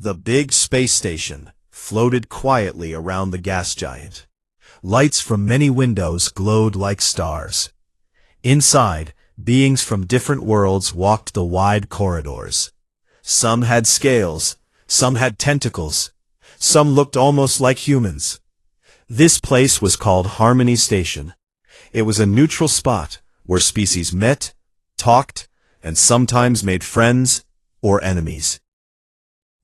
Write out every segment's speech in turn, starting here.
The big space station floated quietly around the gas giant. Lights from many windows glowed like stars. Inside, beings from different worlds walked the wide corridors. Some had scales, some had tentacles, some looked almost like humans. This place was called Harmony Station. It was a neutral spot where species met, talked, and sometimes made friends or enemies.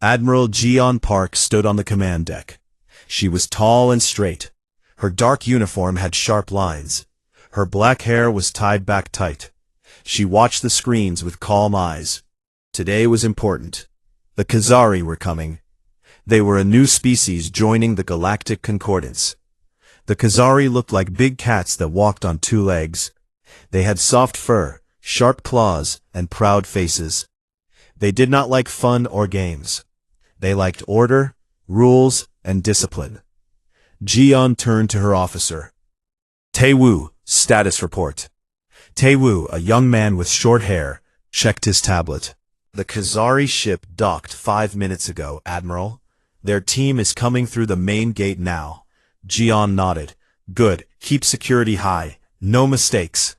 Admiral Jeon Park stood on the command deck. She was tall and straight. Her dark uniform had sharp lines. Her black hair was tied back tight. She watched the screens with calm eyes. Today was important. The Khazari were coming. They were a new species joining the Galactic Concordance. The Khazari looked like big cats that walked on two legs. They had soft fur, sharp claws, and proud faces. They did not like fun or games. They liked order, rules, and discipline. Jeon turned to her officer. Tae-woo, status report. Tae-woo, a young man with short hair, checked his tablet. The Khazari ship docked 5 minutes ago, Admiral. Their team is coming through the main gate now. Jeon nodded. Good, keep security high. No mistakes.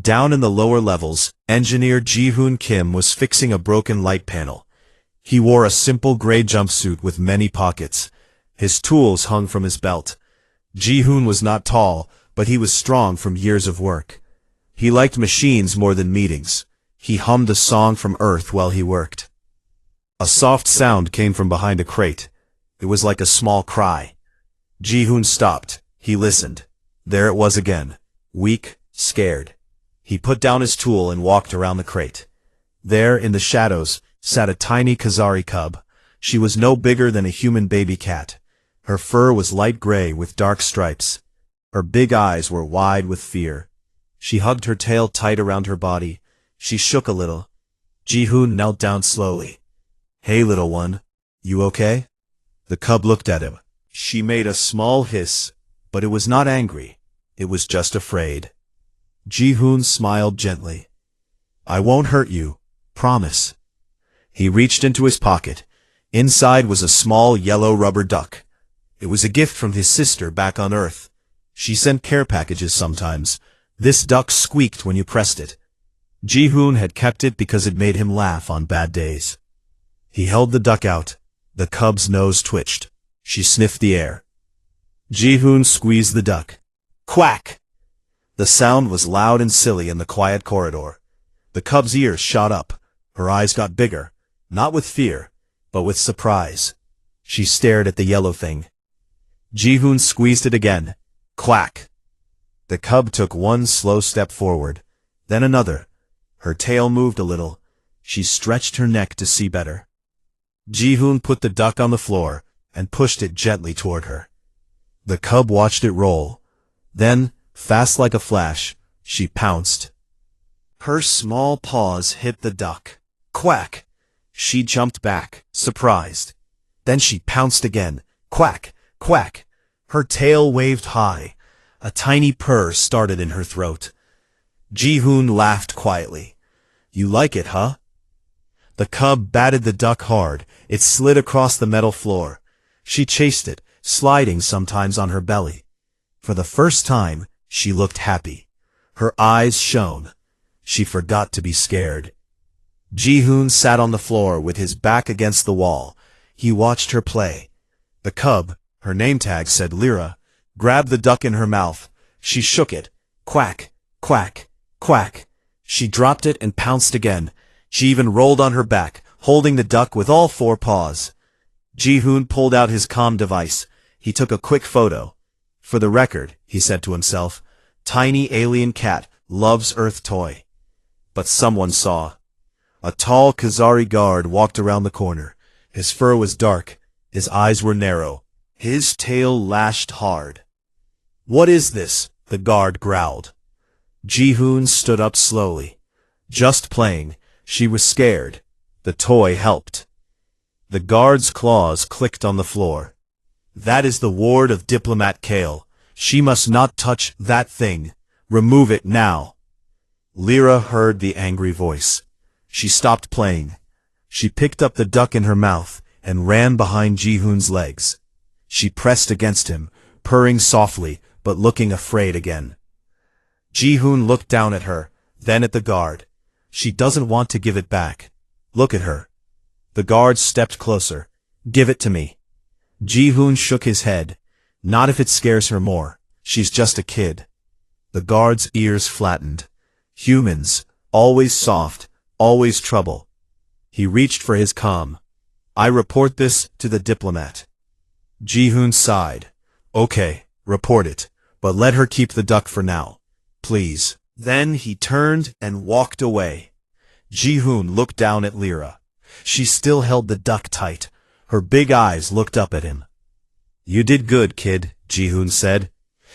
Down in the lower levels, engineer Ji-hoon Kim was fixing a broken light panel. He wore a simple gray jumpsuit with many pockets. His tools hung from his belt. Ji-hoon was not tall, but he was strong from years of work. He liked machines more than meetings. He hummed a song from Earth while he worked. A soft sound came from behind a crate. It was like a small cry. Ji-hoon stopped. He listened. There it was again. Weak, scared. He put down his tool and walked around the crate. There, in the shadows, sat a tiny Khazari cub. She was no bigger than a human baby cat. Her fur was light gray with dark stripes. Her big eyes were wide with fear. She hugged her tail tight around her body. She shook a little. Ji-hoon knelt down slowly. Hey, little one. You okay? The cub looked at him. She made a small hiss, but it was not angry. It was just afraid. Ji-hoon smiled gently. I won't hurt you. Promise. He reached into his pocket. Inside was a small yellow rubber duck. It was a gift from his sister back on Earth. She sent care packages sometimes. This duck squeaked when you pressed it. Ji-hoon had kept it because it made him laugh on bad days. He held the duck out. The cub's nose twitched. She sniffed the air. Ji-hoon squeezed the duck. Quack! The sound was loud and silly in the quiet corridor. The cub's ears shot up. Her eyes got bigger. Not with fear, but with surprise. She stared at the yellow thing. Ji-hoon squeezed it again. Quack! The cub took one slow step forward, then another. Her tail moved a little. She stretched her neck to see better. Ji-hoon put the duck on the floor and pushed it gently toward her. The cub watched it roll. Then, fast like a flash, she pounced. Her small paws hit the duck. Quack! She jumped back, surprised. Then she pounced again. Quack! Quack! Her tail waved high. A tiny purr started in her throat. Ji-hoon laughed quietly. You like it, huh? The cub batted the duck hard. It slid across the metal floor. She chased it, sliding sometimes on her belly. For the first time, she looked happy. Her eyes shone. She forgot to be scared. Ji-hoon sat on the floor with his back against the wall. He watched her play. The cub, her name tag said Lyra, grabbed the duck in her mouth. She shook it. Quack, quack, quack. She dropped it and pounced again. She even rolled on her back, holding the duck with all 4 paws. Ji-hoon pulled out his comm device. He took a quick photo. For the record, he said to himself, tiny alien cat loves Earth toy. But someone saw. A tall Khazari guard walked around the corner. His fur was dark. His eyes were narrow. His tail lashed hard. What is this? The guard growled. Ji-hoon stood up slowly. Just playing. She was scared. The toy helped. The guard's claws clicked on the floor. That is the ward of Diplomat Kale. She must not touch that thing. Remove it now. Lyra heard the angry voice. She stopped playing. She picked up the duck in her mouth and ran behind Ji-hoon's legs. She pressed against him, purring softly but looking afraid again. Ji-hoon looked down at her, then at the guard. She doesn't want to give it back. Look at her. The guard stepped closer. Give it to me. Ji-hoon shook his head. Not if it scares her more. She's just a kid. The guard's ears flattened. Humans, always soft, always trouble. He reached for his comm. I report this to the diplomat. Ji-hoon sighed. Okay, report it, but let her keep the duck for now. Please. Then he turned and walked away. Ji-hoon looked down at Lyra. She still held the duck tight. Her big eyes looked up at him. You did good, kid, Ji-hoon said.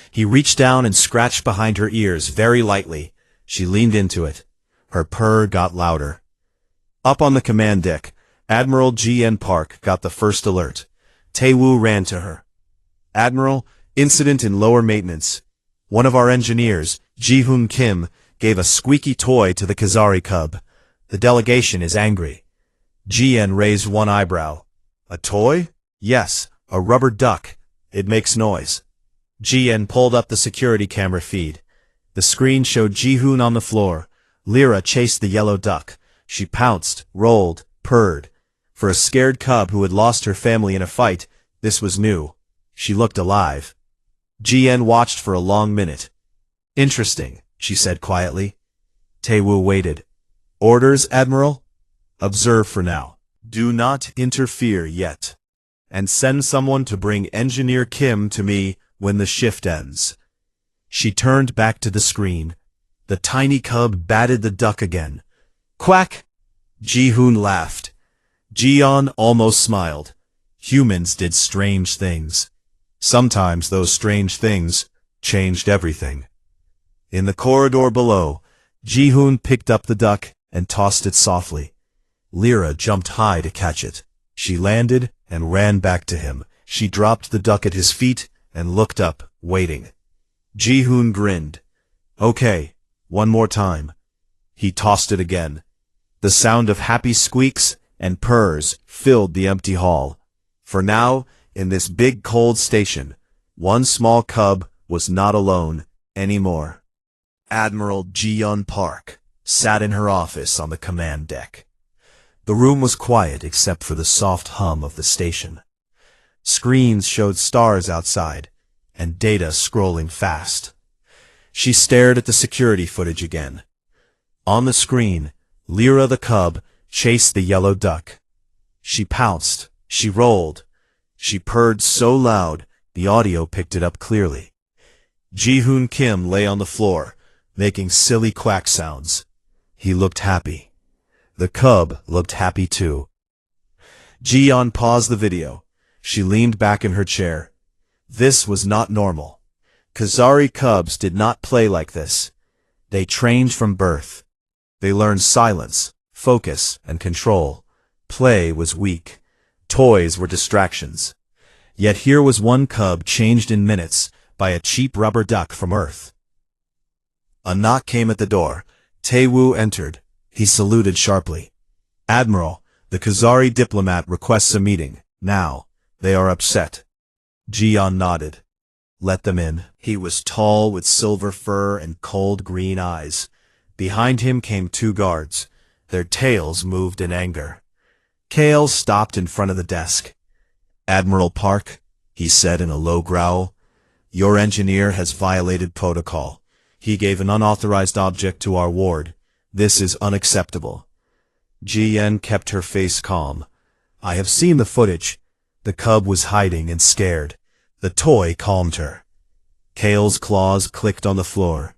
He reached down and scratched behind her ears very lightly. She leaned into it. Her purr got louder. Up on the command deck, Admiral G.N. Park got the first alert. Tae-woo ran to her. Admiral, incident in lower maintenance. One of our engineers, Ji-hoon Kim, gave a squeaky toy to the Kazari cub. The delegation is angry. G.N. raised one eyebrow. A toy? Yes, a rubber duck. It makes noise. Ji-N pulled up the security camera feed. The screen showed Ji-hoon on the floor. Lyra chased the yellow duck. She pounced, rolled, purred. For a scared cub who had lost her family in a fight, this was new. She looked alive. Ji-N watched for a long minute. Interesting, she said quietly. Tae-woo waited. Orders, Admiral? Observe for now. Do not interfere yet. And send someone to bring Engineer Kim to me when the shift ends. She turned back to the screen. The tiny cub batted the duck again. Quack! Ji-hoon laughed. Ji-yeon almost smiled. Humans did strange things. Sometimes those strange things changed everything. In the corridor below, Ji-hoon picked up the duck and tossed it softly. Lyra jumped high to catch it. She landed and ran back to him. She dropped the duck at his feet and looked up, waiting. Ji-hoon grinned. Okay, one more time. He tossed it again. The sound of happy squeaks and purrs filled the empty hall. For now, in this big cold station, one small cub was not alone anymore. Admiral Ji-yeon Park sat in her office on the command deck. The room was quiet except for the soft hum of the station. Screens showed stars outside, and data scrolling fast. She stared at the security footage again. On the screen, Lyra the cub chased the yellow duck. She pounced, she rolled, she purred so loud the audio picked it up clearly. Ji-hoon Kim lay on the floor, making silly quack sounds. He looked happy. The cub looked happy too. Ji-yeon paused the video. She leaned back in her chair. This was not normal. Kazari cubs did not play like this. They trained from birth. They learned silence, focus, and control. Play was weak. Toys were distractions. Yet here was one cub changed in minutes by a cheap rubber duck from Earth. A knock came at the door. Tae-woo entered. He saluted sharply. Admiral, the Kazari diplomat requests a meeting. Now. They are upset. Ji-yeon nodded. Let them in. He was tall with silver fur and cold green eyes. Behind him came two guards. Their tails moved in anger. Kale stopped in front of the desk. Admiral Park, he said in a low growl, your engineer has violated protocol. He gave an unauthorized object to our ward. This is unacceptable. Ji-yeon kept her face calm. I have seen the footage. The cub was hiding and scared. The toy calmed her. Kale's claws clicked on the floor.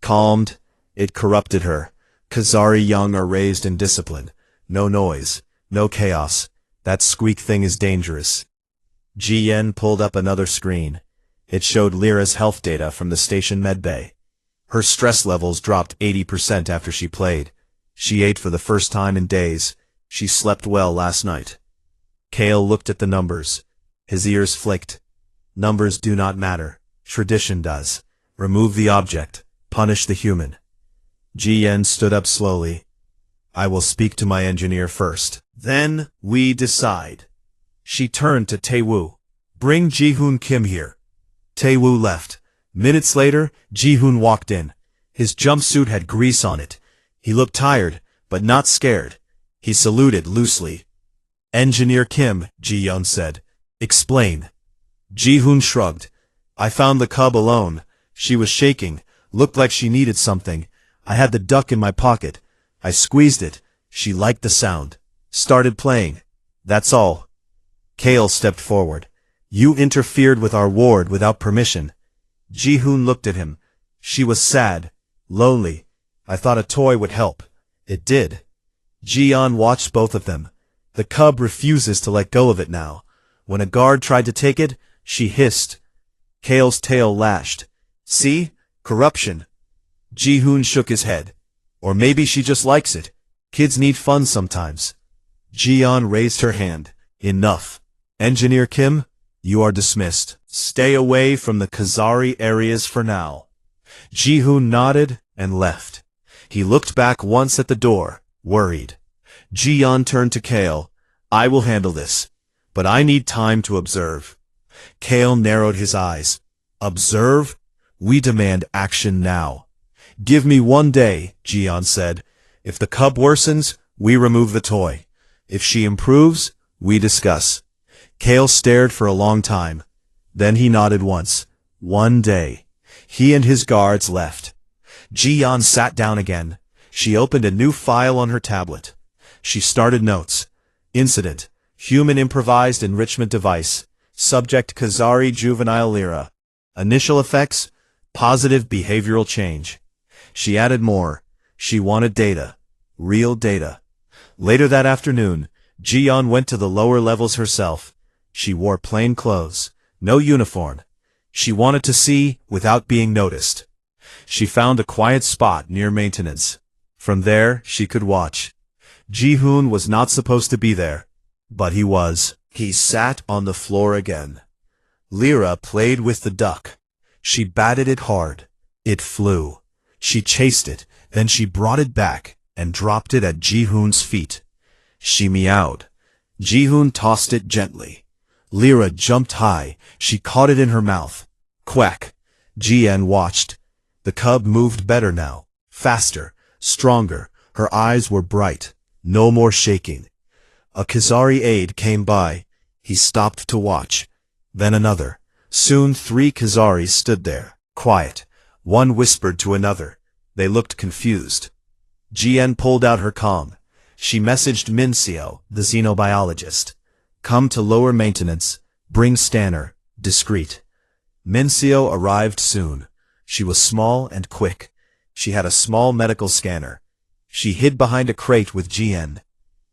Calmed, it corrupted her. Kazari young are raised in discipline. No noise, no chaos. That squeak thing is dangerous. Ji-yeon pulled up another screen. It showed Lyra's health data from the station medbay. Her stress levels dropped 80% after she played. She ate for the first time in days. She slept well last night. Kale looked at the numbers. His ears flicked. Numbers do not matter. Tradition does. Remove the object. Punish the human. Ji-yeon stood up slowly. I will speak to my engineer first. Then we decide. She turned to Tae-woo. Bring Ji-hoon Kim here. Tae-woo left. Minutes later, Ji-hoon walked in. His jumpsuit had grease on it. He looked tired, but not scared. He saluted loosely. Engineer Kim, Ji-yeon said. Explain. Ji-hoon shrugged. I found the cub alone. She was shaking, looked like she needed something. I had the duck in my pocket. I squeezed it. She liked the sound. Started playing. That's all. Kale stepped forward. You interfered with our ward without permission. Ji-hoon looked at him. She was sad, lonely. I thought a toy would help. It did. Ji-yeon watched both of them. The cub refuses to let go of it now. When a guard tried to take it, she hissed. Kale's tail lashed. See? Corruption. Ji-hoon shook his head. Or maybe she just likes it. Kids need fun sometimes. Ji-yeon raised her hand. Enough. Engineer Kim, you are dismissed. Stay away from the Khazari areas for now. Ji-hoon nodded and left. He looked back once at the door, worried. Ji-yeon turned to Kale. I will handle this. But I need time to observe. Kale narrowed his eyes. Observe? We demand action now. Give me 1 day, Ji-yeon said. If the cub worsens, we remove the toy. If she improves, we discuss. Kale stared for a long time. Then he nodded once. 1 day. He and his guards left. Ji-yeon sat down again. She opened a new file on her tablet. She started notes. Incident. Human improvised enrichment device. Subject Khazari juvenile Lyra. Initial effects. Positive behavioral change. She added more. She wanted data. Real data. Later that afternoon, Ji-yeon went to the lower levels herself. She wore plain clothes. No uniform. She wanted to see without being noticed. She found a quiet spot near maintenance. From there, she could watch. Ji-hoon was not supposed to be there. But he was. He sat on the floor again. Lyra played with the duck. She batted it hard. It flew. She chased it, then she brought it back and dropped it at Ji-hoon's feet. She meowed. Ji-hoon tossed it gently. Lyra jumped high. She caught it in her mouth. Quack. Ji-yeon watched. The cub moved better now. Faster. Stronger. Her eyes were bright. No more shaking. A Khazari aide came by. He stopped to watch. Then another. Soon 3 Khazaris stood there, quiet. One whispered to another. They looked confused. Ji-yeon pulled out her comm. She messaged Min-seo, the xenobiologist. Come to lower maintenance. Bring Stanner. Discreet. Min-seo arrived soon. She was small and quick. She had a small medical scanner. She hid behind a crate with Ji-yeon.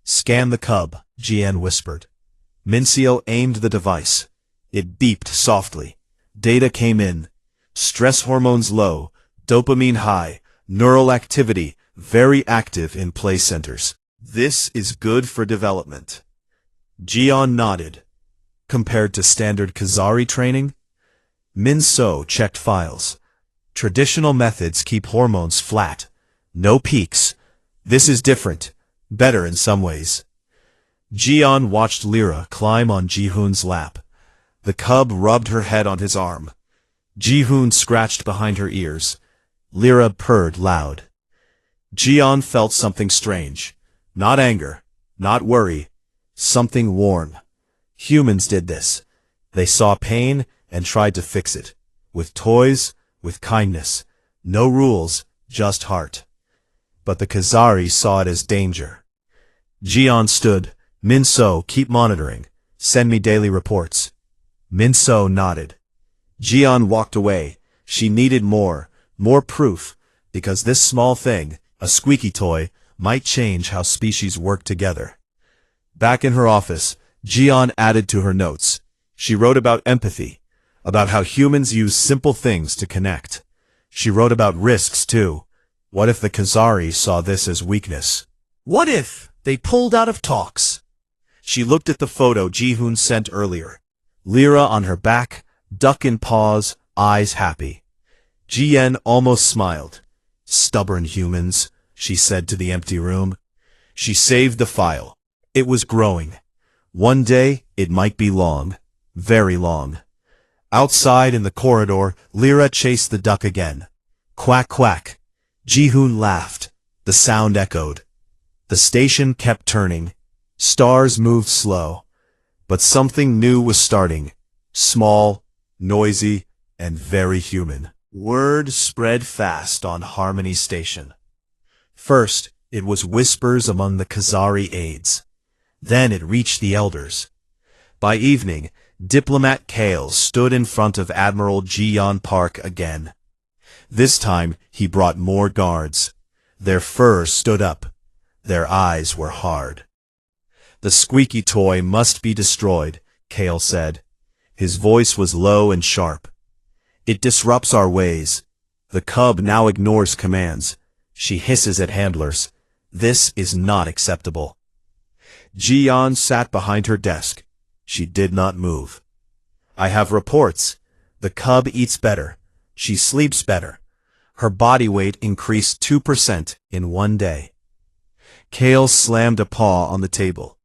Scan the cub, Ji-yeon whispered. Min-seo aimed the device. It beeped softly. Data came in. Stress hormones low, dopamine high, neural activity very active in play centers. This is good for development. Ji-yeon nodded. Compared to standard Khazari training? Min-seo checked files. Traditional methods keep hormones flat. No peaks. This is different. Better in some ways. Ji-yeon watched Lyra climb on Ji-hoon's lap. The cub rubbed her head on his arm. Ji-hoon scratched behind her ears. Lyra purred loud. Ji-yeon felt something strange. Not anger. Not worry. Something warm. Humans did this. They saw pain and tried to fix it. With toys, with kindness. No rules, just heart. But the Khazari saw it as danger. Ji-yeon stood. Min-seo, keep monitoring. Send me daily reports. Min-seo nodded. Ji-yeon walked away. She needed more proof, because this small thing, a squeaky toy, might change how species work together. Back in her office, Ji-yeon added to her notes. She wrote about empathy, about how humans use simple things to connect. She wrote about risks, too. What if the Khazari saw this as weakness? What if they pulled out of talks? She looked at the photo Ji-hoon sent earlier. Lyra on her back, duck in paws, eyes happy. Ji-yeon almost smiled. Stubborn humans, she said to the empty room. She saved the file. It was growing. One day, it might be long, very long. Outside in the corridor, Lyra chased the duck again. Quack quack. Ji-hoon laughed. The sound echoed. The station kept turning. Stars moved slow. But something new was starting. Small, noisy, and very human. Word spread fast on Harmony Station. First, it was whispers among the Khazari aides. Then it reached the elders. By evening, Diplomat Kale stood in front of Admiral Ji-yeon Park again. This time, he brought more guards. Their fur stood up. Their eyes were hard. The Squeaky toy must be destroyed, Kale said. His voice was low and sharp. It disrupts our ways. The cub now ignores commands. She hisses at handlers. This is not acceptable. Ji-yeon sat behind her desk. She did not move. I have reports. The cub eats better. She sleeps better. Her body weight increased 2% in one day. Kale slammed a paw on the table.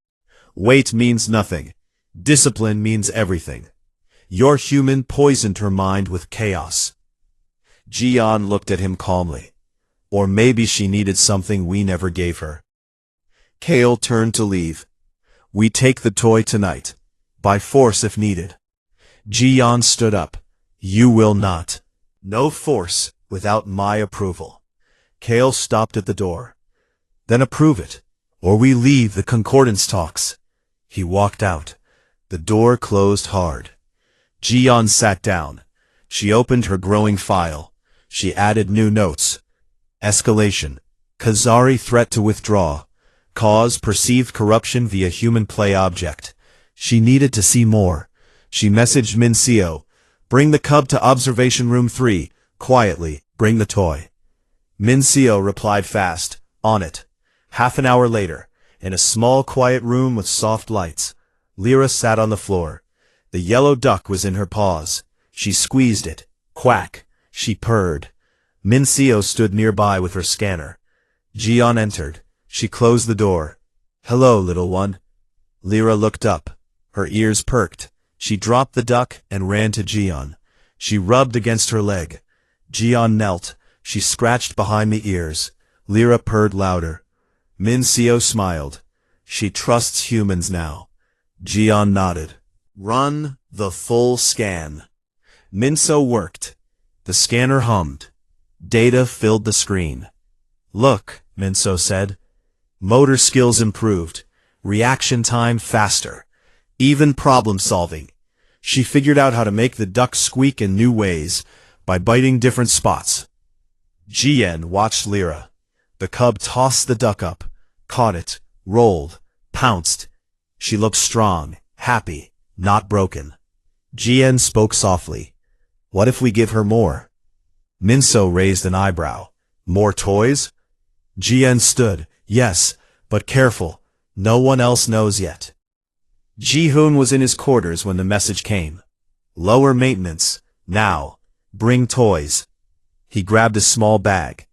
Weight means nothing. Discipline means everything. Your human poisoned her mind with chaos. Ji-yeon looked at him calmly. Or maybe she needed something we never gave her. Kale turned to leave. We take the toy tonight. By force if needed. Ji-yeon stood up. You will not. No force without my approval. Kale stopped at the door. Then approve it, or we leave the concordance talks. He walked out. The door closed hard. Ji-yeon sat down. She opened her growing file. She added new notes. Escalation. Khazari threat to withdraw. Cause perceived corruption via human play object. She needed to see more. She messaged Min Seo. Bring the cub to observation room 3. Quietly, bring the toy. Min Seo replied fast. On it. Half an hour later, in a small quiet room with soft lights, Lyra sat on the floor. The yellow duck was in her paws. She squeezed it. Quack. She purred. Min Seo stood nearby with her scanner. Ji-yeon entered. She closed the door. Hello, little one. Lyra looked up. Her ears perked. She dropped the duck and ran to Ji-yeon. She rubbed against her leg. Ji-yeon knelt. She scratched behind the ears. Lyra purred louder. Min Seo smiled. She trusts humans now. Ji-yeon nodded. Run the full scan. Min-seo worked. The scanner hummed. Data filled the screen. Look, Min-seo said. Motor skills improved. Reaction time faster. Even problem solving. She figured out how to make the duck squeak in new ways by biting different spots. Ji-yeon watched Lyra. The cub tossed the duck up, caught it, rolled, pounced. She looked strong, happy, not broken. Ji-yeon spoke softly. What if we give her more? Min-seo raised an eyebrow. More toys? Ji-yeon stood. Yes, but careful. No one else knows yet. Ji-hoon was in his quarters when the message came. Lower maintenance. Now. Bring toys. He grabbed a small bag.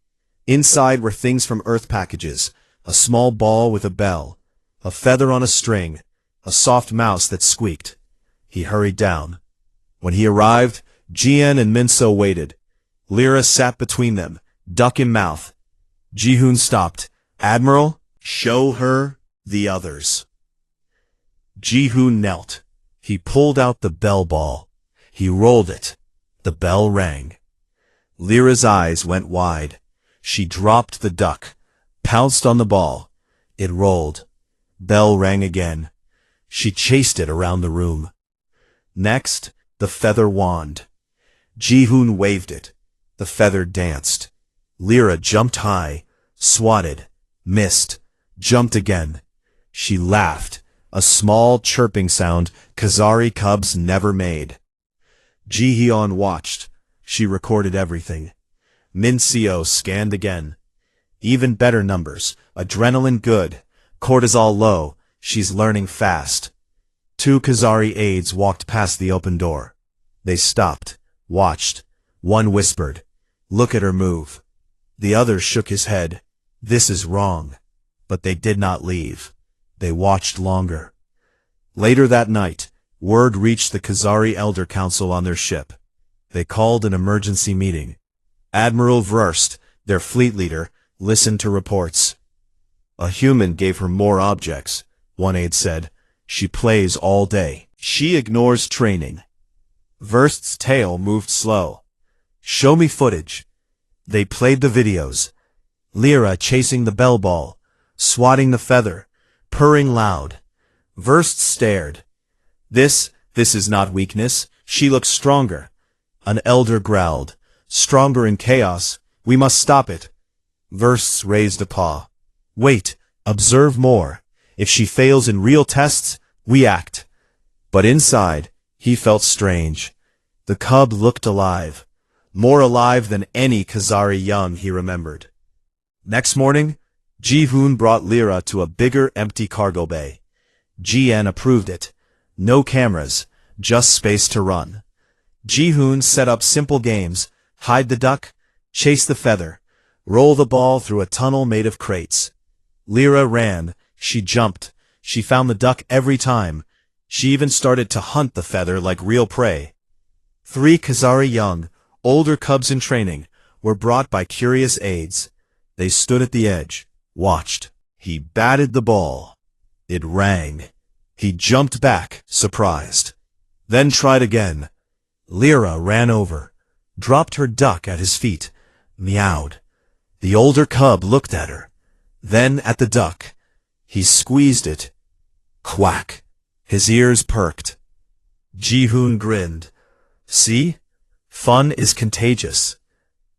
Inside were things from Earth packages. A small ball with a bell. A feather on a string. A soft mouse that squeaked. He hurried down. When he arrived, Ji-yeon and Min-seo waited. Lyra sat between them, duck in mouth. Ji-hoon stopped. Admiral, show her the others. Ji-hoon knelt. He pulled out the bell ball. He rolled it. The bell rang. Lyra's eyes went wide. She dropped the duck, pounced on the ball. It rolled. Bell rang again. She chased it around the room. Next, the feather wand. Ji-hoon waved it. The feather danced. Lyra jumped high, swatted, missed, jumped again. She laughed, a small chirping sound Khazari cubs never made. Ji-yeon watched. She recorded everything. Min Seo scanned again. Even better numbers. Adrenaline good. Cortisol low. She's learning fast. 2 Khazari aides walked past the open door. They stopped, watched. One whispered, "Look at her move." The other shook his head. This is wrong. But they did not leave. They watched longer. Later that night, word reached the Khazari Elder Council on their ship. They called an emergency meeting. Admiral Vrst, their fleet leader, listened to reports. A human gave her more objects, one aide said. She plays all day. She ignores training. Vrst's tail moved slow. Show me footage. They played the videos. Lyra chasing the bell ball, swatting the feather, purring loud. Vrst stared. This is not weakness. She looks stronger. An elder growled. Stronger in chaos. We must stop it. Vrst raised a paw. Wait, observe more. If she fails in real tests, we act. But inside, he felt strange. The cub looked alive. More alive than any Khazari young he remembered. Next morning, Ji-hoon brought Lyra to a bigger, empty cargo bay. Ji-en approved it. No cameras, just space to run. Ji-hoon set up simple games: hide the duck, chase the feather, roll the ball through a tunnel made of crates. Lyra ran, she jumped, she found the duck every time. She even started to hunt the feather like real prey. 3 Khazari young, older cubs in training, were brought by curious aides. They stood at the edge, watched. He batted the ball. It rang. He jumped back, surprised. Then tried again. Lyra ran over, dropped her duck at his feet, meowed. The older cub looked at her, then at the duck. He squeezed it. Quack. His ears perked. Ji-hoon grinned. See? Fun is contagious.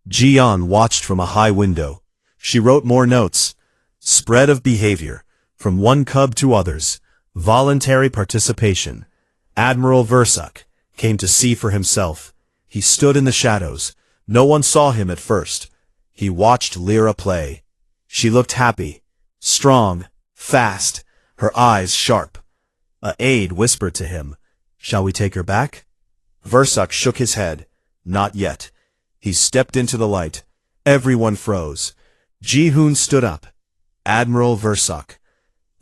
Ji-yeon watched from a high window. She wrote more notes. Spread of behavior, from one cub to others. Voluntary participation. Admiral Vrst came to see for himself. He stood in the shadows. No one saw him at first. He watched Lyra play. She looked happy, strong, fast, her eyes sharp. A aide whispered to him, "Shall we take her back?" Vrst shook his head. Not yet. He stepped into the light. Everyone froze. Ji-hoon stood up. Admiral Vrst.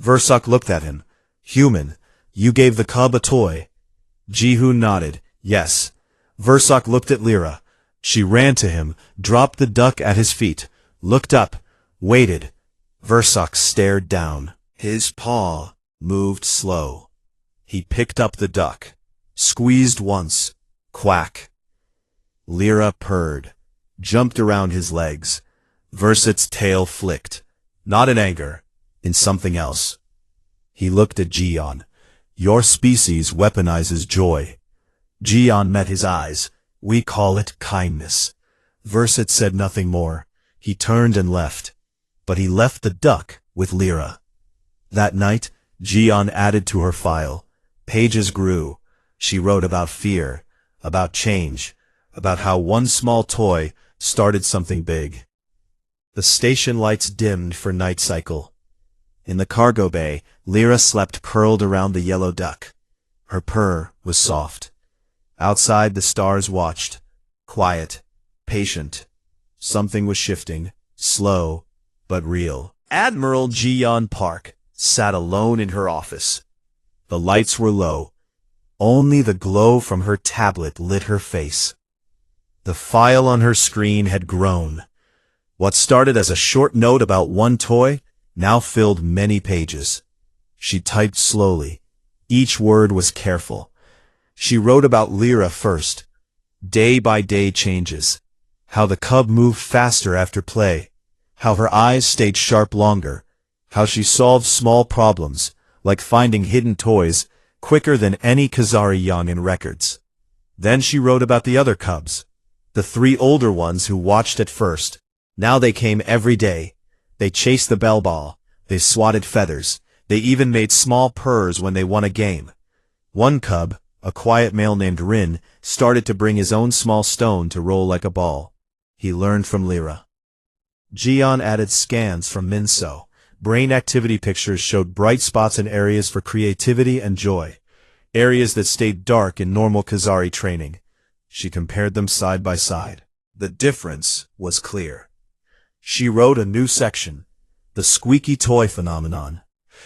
Vrst looked at him. Human, you gave the cub a toy. Ji-hoon nodded. Yes. Vrst looked at Lyra. She ran to him, dropped the duck at his feet, looked up, waited. Vrst stared down. His paw moved slow. He picked up the duck, squeezed once. Quack. Lyra purred, jumped around his legs. Vrst's tail flicked, not in anger, in something else. He looked at Ji-yeon. Your species weaponizes joy. Ji-yeon met his eyes. We call it kindness. Vrst said nothing more. He turned and left. But he left the duck with Lyra. That night, Ji-yeon added to her file. Pages grew. She wrote about fear, about change, about how one small toy started something big. The station lights dimmed for night cycle. In the cargo bay, Lyra slept curled around the yellow duck. Her purr was soft. Outside the stars watched, quiet, patient. Something was shifting, slow, but real. Admiral Ji-yeon Park sat alone in her office. The lights were low. Only the glow from her tablet lit her face. The file on her screen had grown. What started as a short note about one toy now filled many pages. She typed slowly. Each word was careful. She wrote about Lyra first. Day-by-day changes. How the cub moved faster after play. How her eyes stayed sharp longer. How she solved small problems, like finding hidden toys, quicker than any Khazari young in records. Then she wrote about the other cubs. The 3 older ones who watched at first. Now they came every day. They chased the bell ball. They swatted feathers. They even made small purrs when they won a game. One cub, a quiet male named Rin, started to bring his own small stone to roll like a ball. He learned from Lyra. Ji-yeon added scans from Minso. Brain activity pictures showed bright spots in areas for creativity and joy. Areas that stayed dark in normal Khazari training. She compared them side by side. The difference was clear. She wrote a new section, the Squeaky toy phenomenon.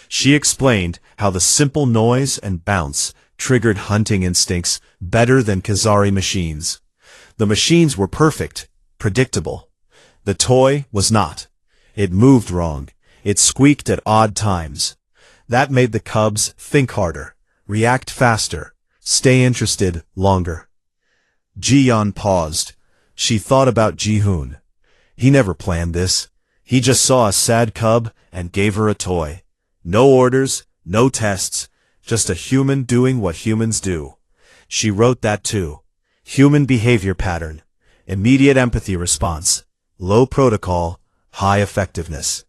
She explained how the simple noise and bounce triggered hunting instincts better than Kazari machines. The machines were perfect, predictable. The toy was not. It moved wrong. It squeaked at odd times. That made the cubs think harder, react faster, stay interested longer. Ji-yeon paused. She thought about Ji-hoon. He never planned this. He just saw a sad cub and gave her a toy. No orders, no tests, just a human doing what humans do. She wrote that too. Human behavior pattern. Immediate empathy response. Low protocol, high effectiveness.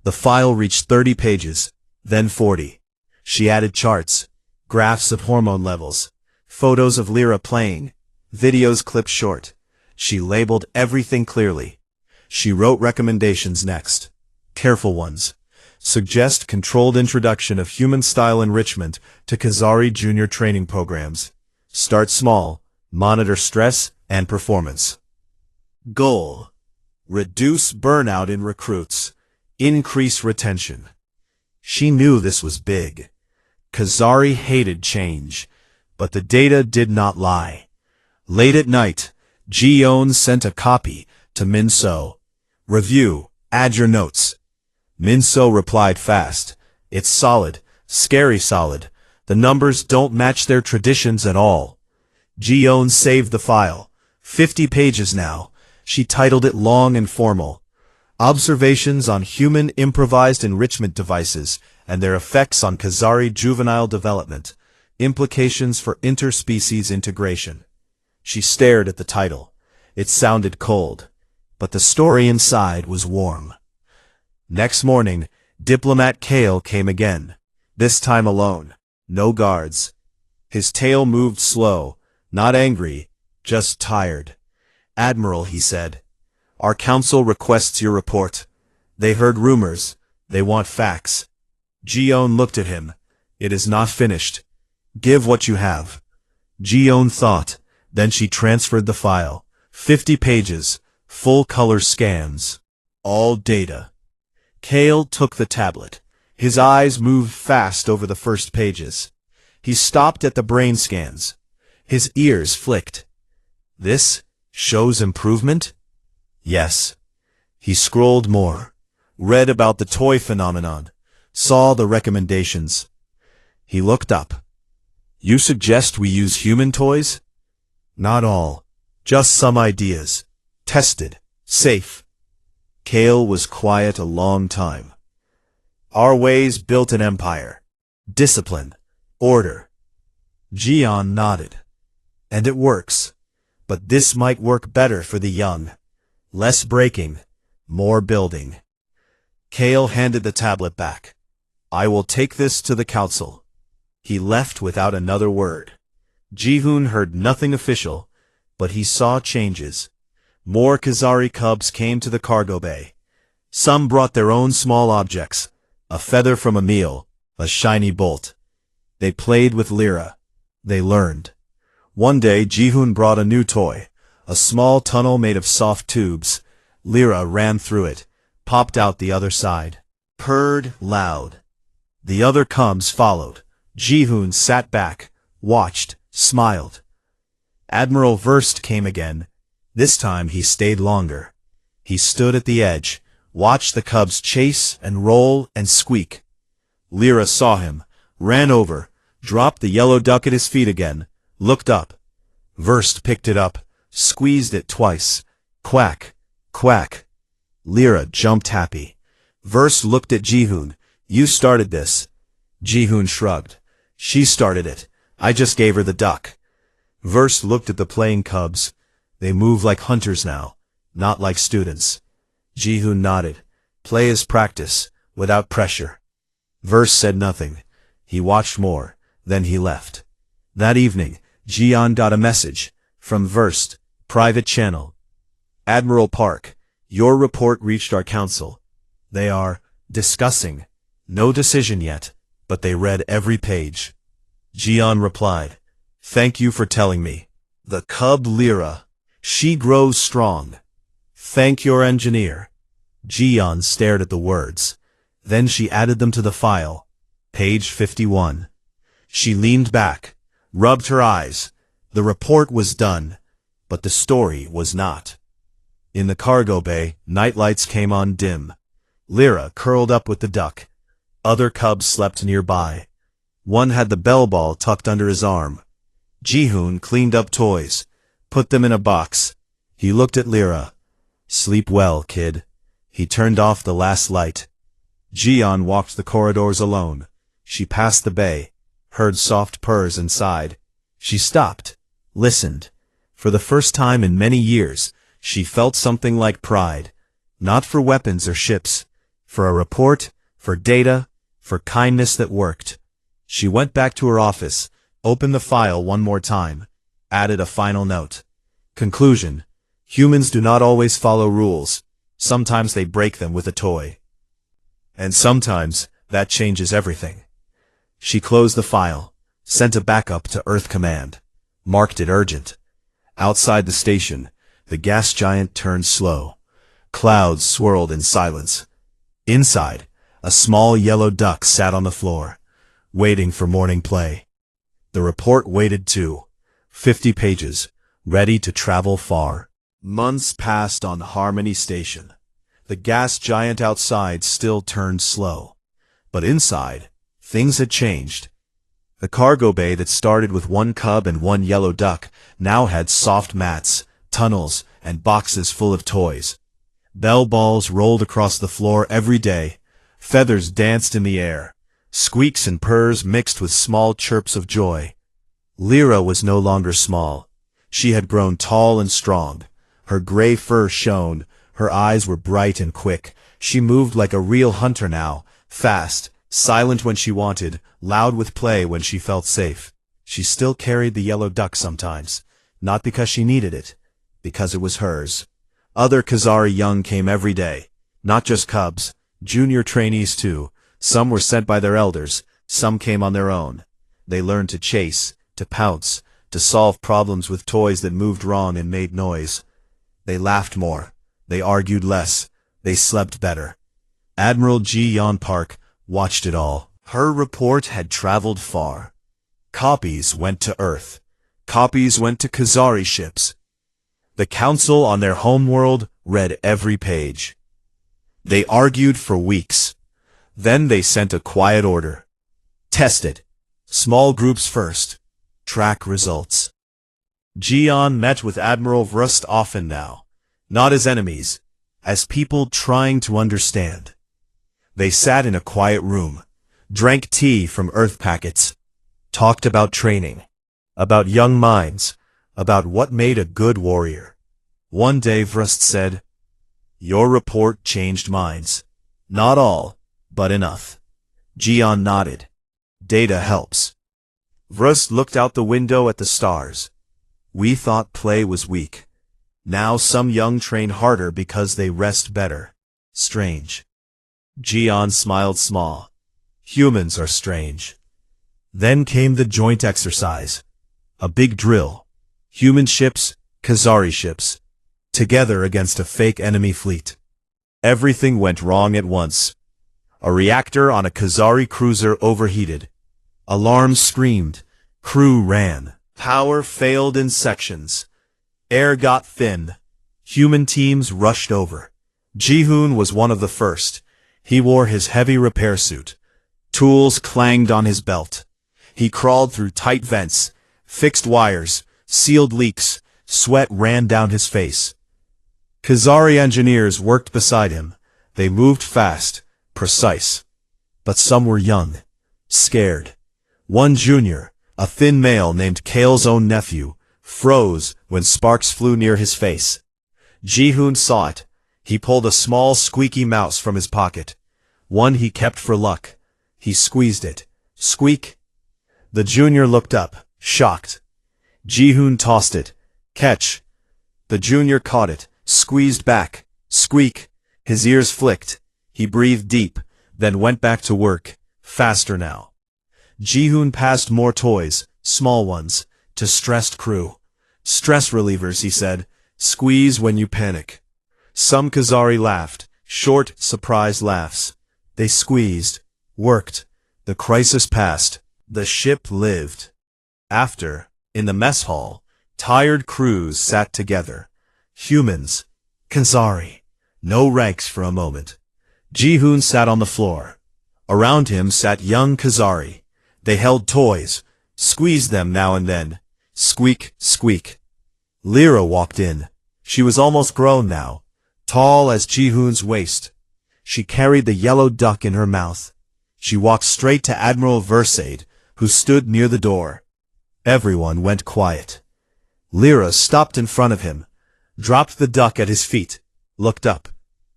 The file reached 30 pages, then 40. She added charts, graphs of hormone levels, photos of Lyra playing, videos clipped short. She labeled everything clearly. She wrote recommendations next. Careful ones. Suggest controlled introduction of human-style enrichment to Kazari junior training programs. Start small. Monitor stress and performance. Goal: reduce burnout in recruits. Increase retention. She knew this was big. Kazari hated change, but the data did not lie. Late at night, Ji-yeon sent a copy to Min-so. Review, add your notes. Min-so replied fast. It's solid, scary solid. The numbers don't match their traditions at all. Ji-yeon saved the file. 50 pages now. She titled it long and formal. Observations on human improvised enrichment devices and their effects on Kazari juvenile development. Implications for interspecies integration. She stared at the title. It sounded cold, but the story inside was warm. Next morning, Diplomat Kale came again. This time alone. No guards. His tail moved slow. Not angry, just tired. Admiral, he said. Our council requests your report. They heard rumors. They want facts. Ji-yeon looked at him. It is not finished. Give what you have. Ji-yeon thought. Then she transferred the file. 50 pages. Full-color scans. All data. Kale took the tablet. His eyes moved fast over the first pages. He stopped at the brain scans. His ears flicked. This shows improvement? Yes. He scrolled more, read about the toy phenomenon, saw the recommendations. He looked up. You suggest we use human toys? Not all. Just some ideas. Tested. Safe. Kale was quiet a long time. Our ways built an empire. Discipline. Order. Ji-yeon nodded. And it works. But this might work better for the young. Less breaking, more building. Kale handed the tablet back. I will take this to the council. He left without another word. Ji-hoon heard nothing official, but he saw changes. More Kazari cubs came to the cargo bay. Some brought their own small objects, a feather from a meal, a shiny bolt. They played with Lyra. They learned. One day, Ji-hoon brought a new toy, a small tunnel made of soft tubes. Lyra ran through it, popped out the other side, purred loud. The other cubs followed. Ji-hoon sat back, watched, smiled. Admiral Verst came again. This time he stayed longer. He stood at the edge, watched the cubs chase and roll and squeak. Lyra saw him, ran over, dropped the yellow duck at his feet again, looked up. Verst picked it up, squeezed it twice. Quack, quack. Lyra jumped happy. Verst looked at Ji-hoon. You started this. Ji-hoon shrugged. She started it. I just gave her the duck. Verst looked at the playing cubs. They move like hunters now, not like students. Ji-hoon nodded. Play is practice, without pressure. Verst said nothing. He watched more, then he left. That evening, Ji-yeon got a message from Verst, private channel. Admiral Park, your report reached our council. They are discussing. No decision yet, but they read every page. Ji-yeon replied, thank you for telling me. The cub Lyra. She grows strong. Thank your engineer. Ji-yeon stared at the words. Then she added them to the file. Page 51. She leaned back, rubbed her eyes. The report was done, but the story was not. In the cargo bay, nightlights came on dim. Lyra curled up with the duck. Other cubs slept nearby. One had the bell ball tucked under his arm. Jihoon cleaned up toys, put them in a box. He looked at Lyra. "Sleep well, kid." He turned off the last light. Jiyeon walked the corridors alone. She passed the bay, heard soft purrs inside. She stopped, listened. For the first time in many years, she felt something like pride. Not for weapons or ships, for a report, for data, for kindness that worked. She went back to her office, opened the file one more time, added a final note. Conclusion: humans do not always follow rules. Sometimes they break them with a toy. And sometimes, that changes everything. She closed the file, sent a backup to Earth Command, marked it urgent. Outside the station, the gas giant turned slow. Clouds swirled in silence. Inside, a small yellow duck sat on the floor, waiting for morning play. The report waited too. 50 pages, ready to travel far. Months passed on Harmony Station. The gas giant outside still turned slow. But inside, things had changed. The cargo bay that started with one cub and one yellow duck now had soft mats, tunnels, and boxes full of toys. Bell balls rolled across the floor every day. Feathers danced in the air. Squeaks and purrs mixed with small chirps of joy. Lyra was no longer small. She had grown tall and strong. Her gray fur shone. Her eyes were bright and quick. She moved like a real hunter now, fast, silent when she wanted, loud with play when she felt safe. She still carried the yellow duck sometimes, not because she needed it, because it was hers. Other Khazari young came every day, not just cubs, junior trainees too. Some were sent by their elders, some came on their own. They learned to chase, to pounce, to solve problems with toys that moved wrong and made noise. They laughed more. They argued less. They slept better. Admiral Ji-yeon Park watched it all. Her report had traveled far. Copies went to Earth. Copies went to Khazari ships. The council on their homeworld read every page. They argued for weeks. Then they sent a quiet order. Test it. Small groups first. Track results. Jiyeon met with Admiral Vrust often now. Not as enemies, as people trying to understand. They sat in a quiet room, drank tea from Earth packets, talked about training, about young minds, about what made a good warrior. One day Vrust said, "Your report changed minds. Not all, but enough." Jiyeon nodded. Data helps. Vrust looked out the window at the stars. We thought play was weak. Now some young train harder because they rest better. Strange. Jiyeon smiled small. Humans are strange. Then came the joint exercise. A big drill. Human ships, Khazari ships. Together against a fake enemy fleet. Everything went wrong at once. A reactor on a Khazari cruiser overheated. Alarms screamed. Crew ran. Power failed in sections. Air got thin. Human teams rushed over. Jihoon was one of the first. He wore his heavy repair suit. Tools clanged on his belt. He crawled through tight vents, fixed wires, sealed leaks. Sweat ran down his face. Khazari engineers worked beside him. They moved fast, precise. But some were young, scared. One junior, a thin male named Kale's own nephew, froze when sparks flew near his face. Jihoon saw it. He pulled a small squeaky mouse from his pocket. One he kept for luck. He squeezed it. Squeak. The junior looked up, shocked. Jihoon tossed it. Catch. The junior caught it, squeezed back. Squeak. His ears flicked. He breathed deep, then went back to work, faster now. Jihoon passed more toys, small ones, to stressed crew. Stress relievers, he said. Squeeze when you panic. Some Khazari laughed, short, surprised laughs. They squeezed, worked. The crisis passed. The ship lived. After, in the mess hall, tired crews sat together. Humans. Kazari. No ranks for a moment. Jihoon sat on the floor. Around him sat young Kazari. They held toys, squeezed them now and then. Squeak, squeak. Lyra walked in. She was almost grown now, tall as Jihoon's waist. She carried the yellow duck in her mouth. She walked straight to Admiral Versailles, who stood near the door. Everyone went quiet. Lyra stopped in front of him, dropped the duck at his feet, looked up,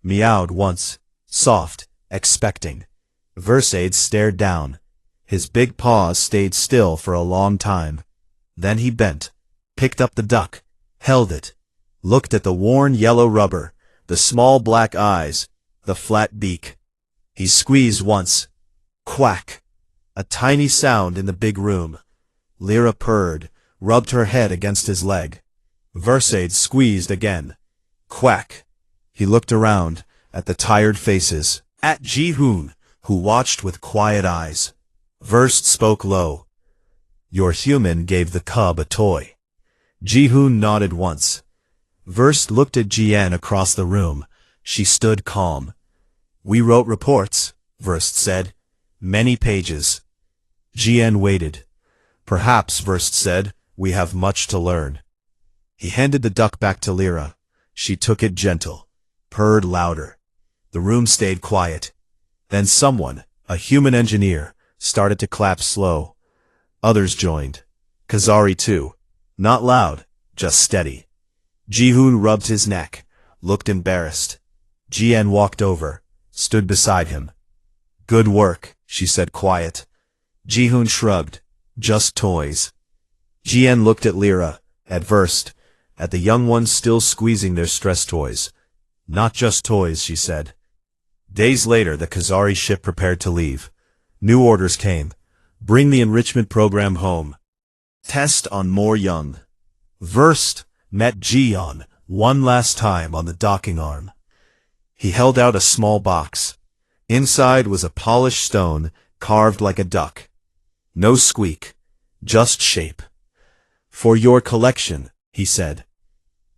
meowed once, soft, expecting. Versailles stared down. His big paws stayed still for a long time. Then he bent, picked up the duck, held it, looked at the worn yellow rubber, the small black eyes, the flat beak. He squeezed once. Quack! A tiny sound in the big room. Lyra purred, rubbed her head against his leg. Versailles squeezed again. Quack! He looked around, at the tired faces, at Jihoon, who watched with quiet eyes. Verst spoke low. Your human gave the cub a toy. Jihoon nodded once. Verst looked at Jian across the room. She stood calm. We wrote reports, Verst said. Many pages. Jian waited. Perhaps, Verst said, we have much to learn. He handed the duck back to Lyra. She took it gentle, purred louder. The room stayed quiet. Then someone, a human engineer, started to clap slow. Others joined. Kazari too. Not loud, just steady. Jihoon rubbed his neck, looked embarrassed. Jian walked over, stood beside him. Good work, she said quiet. Jihoon shrugged. Just toys. Jian looked at Lyra, at Verst, at the young ones still squeezing their stress toys. Not just toys, she said. Days later, the Kazari ship prepared to leave. New orders came. Bring the enrichment program home. Test on more young. Verst met Jian one last time on the docking arm. He held out a small box. Inside was a polished stone carved like a duck. No squeak, just shape. For your collection, he said.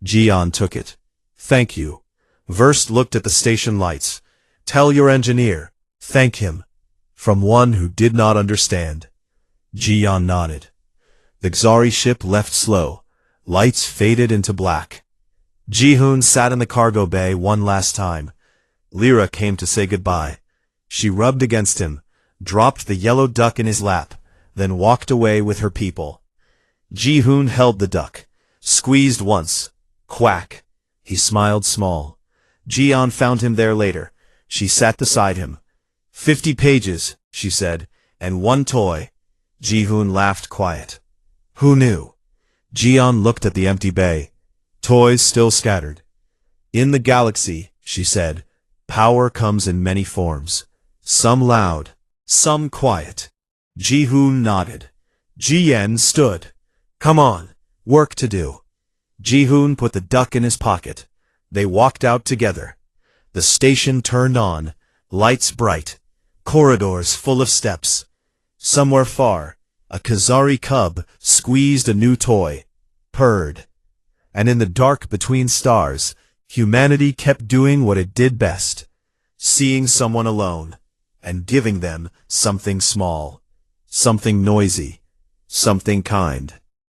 Jian took it. Thank you. Verst looked at the station lights. Tell your engineer. Thank him. From one who did not understand. Jian nodded. The Xari ship left slow. Lights faded into black. Jihoon sat in the cargo bay one last time. Lyra came to say goodbye. She rubbed against him, dropped the yellow duck in his lap, then walked away with her people. Jihoon held the duck, squeezed once. Quack! He smiled small. Jian found him there later. She sat beside him. 50 pages, she said, and one toy. Jihoon laughed quiet. Who knew? Jian looked at the empty bay. Toys still scattered. In the galaxy, she said, power comes in many forms. Some loud, some quiet. Jihoon nodded. Jian stood. Come on, work to do. Jihoon put the duck in his pocket. They walked out together. The station turned on, lights bright, corridors full of steps. Somewhere far, a Kazari cub squeezed a new toy, purred. And in the dark between stars, humanity kept doing what it did best, seeing someone alone, and giving them something small, something noisy, something kind.